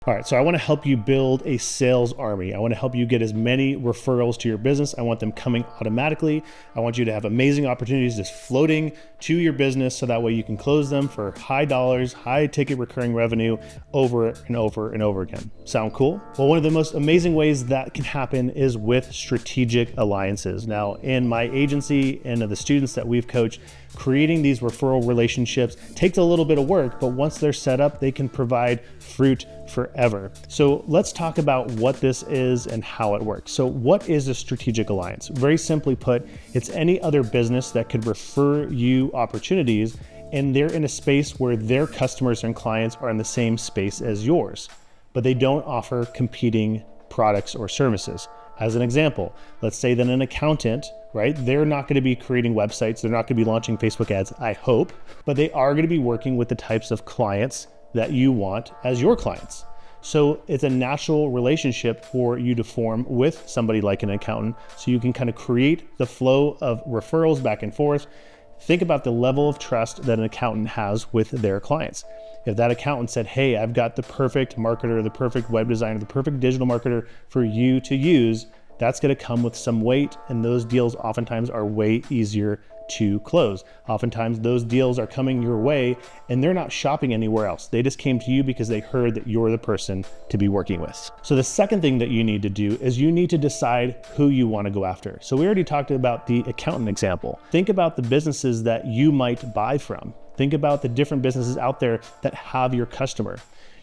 All right, so I want to help you build a sales army. I want to help you get as many referrals to your business. I want them coming automatically. I want you to have amazing opportunities just floating to your business so that way you can close them for high dollars, high ticket recurring revenue over and over and over again. Sound cool? Well, one of the most amazing ways that can happen is with strategic alliances. Now, in my agency and the students that we've coached, creating these referral relationships takes a little bit of work, but once they're set up, they can provide fruit forever. So let's talk about what this is and how it works. So what is a strategic alliance? Very simply put, it's any other business that could refer you opportunities, and they're in a space where their customers and clients are in the same space as yours, but they don't offer competing products or services. As an example, let's say that an accountant, right? They're not going to be creating websites. They're not going to be launching Facebook ads, I hope, but they are going to be working with the types of clients that you want as your clients. So it's a natural relationship for you to form with somebody like an accountant so you can kind of create the flow of referrals back and forth. Think about the level of trust that an accountant has with their clients. If that accountant said, hey, I've got the perfect marketer, the perfect web designer, the perfect digital marketer for you to use, that's going to come with some weight, and those deals oftentimes are way easier to close. Oftentimes those deals are coming your way and they're not shopping anywhere else. They just came to you because they heard that you're the person to be working with. So the second thing that you need to do is you need to decide who you want to go after. So we already talked about the accountant example. Think about the businesses that you might buy from. Think about the different businesses out there that have your customer.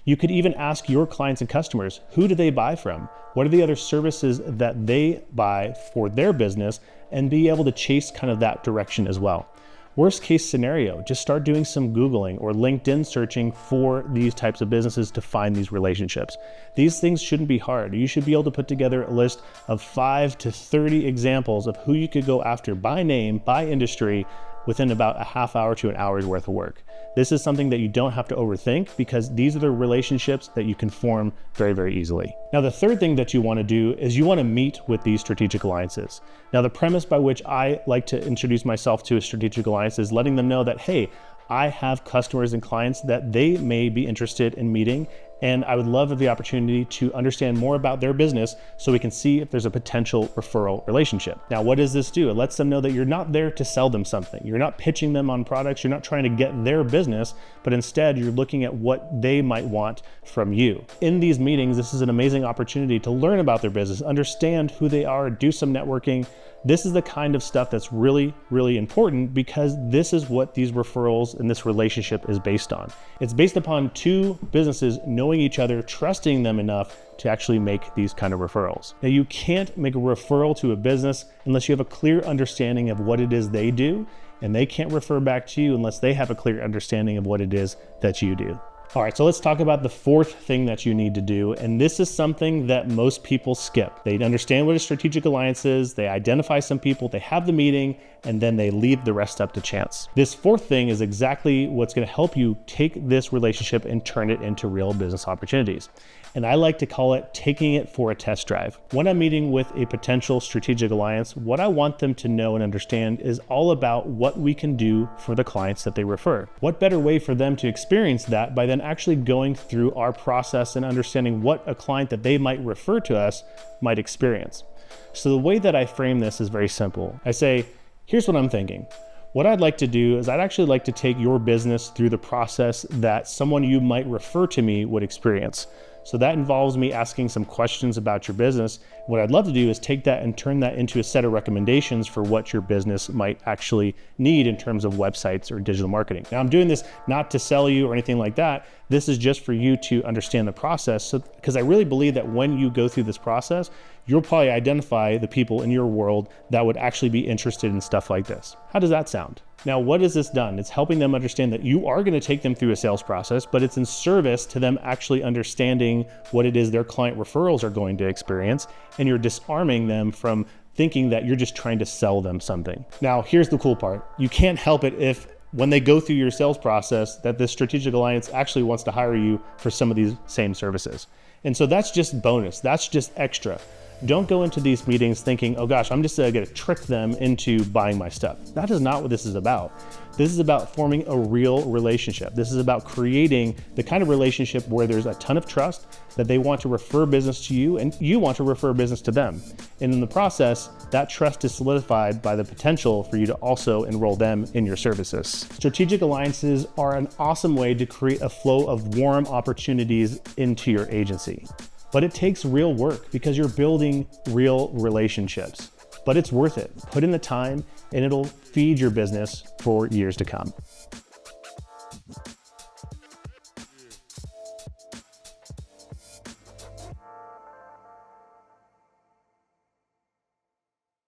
You could even ask your clients and customers, who do they buy from? What are the other services that they buy for their business, and be able to chase kind of that direction as well. Worst case scenario, just start doing some Googling or LinkedIn searching for these types of businesses to find these relationships. These things shouldn't be hard. You should be able to put together a list of 5 to 30 examples of who you could go after by name, by industry, within about a half hour to an hour's worth of work. This is something that you don't have to overthink because these are the relationships that you can form very, very easily. Now, the third thing that you want to do is you want to meet with these strategic alliances. Now, the premise by which I like to introduce myself to a strategic alliance is letting them know that, hey, I have customers and clients that they may be interested in meeting, and I would love the opportunity to understand more about their business so we can see if there's a potential referral relationship. Now, what does this do? It lets them know that you're not there to sell them something. You're not pitching them on products. You're not trying to get their business, but instead you're looking at what they might want from you. In these meetings, this is an amazing opportunity to learn about their business, understand who they are, do some networking. This is the kind of stuff that's really, really important because this is what these referrals and this relationship is based on. It's based upon two businesses knowing each other, trusting them enough to actually make these kind of referrals. Now, you can't make a referral to a business unless you have a clear understanding of what it is they do, and they can't refer back to you unless they have a clear understanding of what it is that you do. All right, so let's talk about the fourth thing that you need to do. And this is something that most people skip. They understand what a strategic alliance is, they identify some people, they have the meeting, and then they leave the rest up to chance. This fourth thing is exactly what's going to help you take this relationship and turn it into real business opportunities. And I like to call it taking it for a test drive. When I'm meeting with a potential strategic alliance, what I want them to know and understand is all about what we can do for the clients that they refer. What better way for them to experience that by then actually going through our process and understanding what a client that they might refer to us might experience. So the way that I frame this is very simple. I say, here's what I'm thinking. What I'd like to do is I'd actually like to take your business through the process that someone you might refer to me would experience. So that involves me asking some questions about your business. What I'd love to do is take that and turn that into a set of recommendations for what your business might actually need in terms of websites or digital marketing. Now, I'm doing this not to sell you or anything like that. This is just for you to understand the process. So, because I really believe that when you go through this process, you'll probably identify the people in your world that would actually be interested in stuff like this. How does that sound? Now, what has this done? It's helping them understand that you are going to take them through a sales process, but it's in service to them actually understanding what it is their client referrals are going to experience, and you're disarming them from thinking that you're just trying to sell them something. Now, here's the cool part. You can't help it if when they go through your sales process that this strategic alliance actually wants to hire you for some of these same services. And so that's just bonus. That's just extra. Don't go into these meetings thinking, oh gosh, I'm just gonna trick them into buying my stuff. That is not what this is about. This is about forming a real relationship. This is about creating the kind of relationship where there's a ton of trust, that they want to refer business to you and you want to refer business to them. And in the process, that trust is solidified by the potential for you to also enroll them in your services. Strategic alliances are an awesome way to create a flow of warm opportunities into your agency. But it takes real work because you're building real relationships. But it's worth it. Put in the time and it'll feed your business for years to come.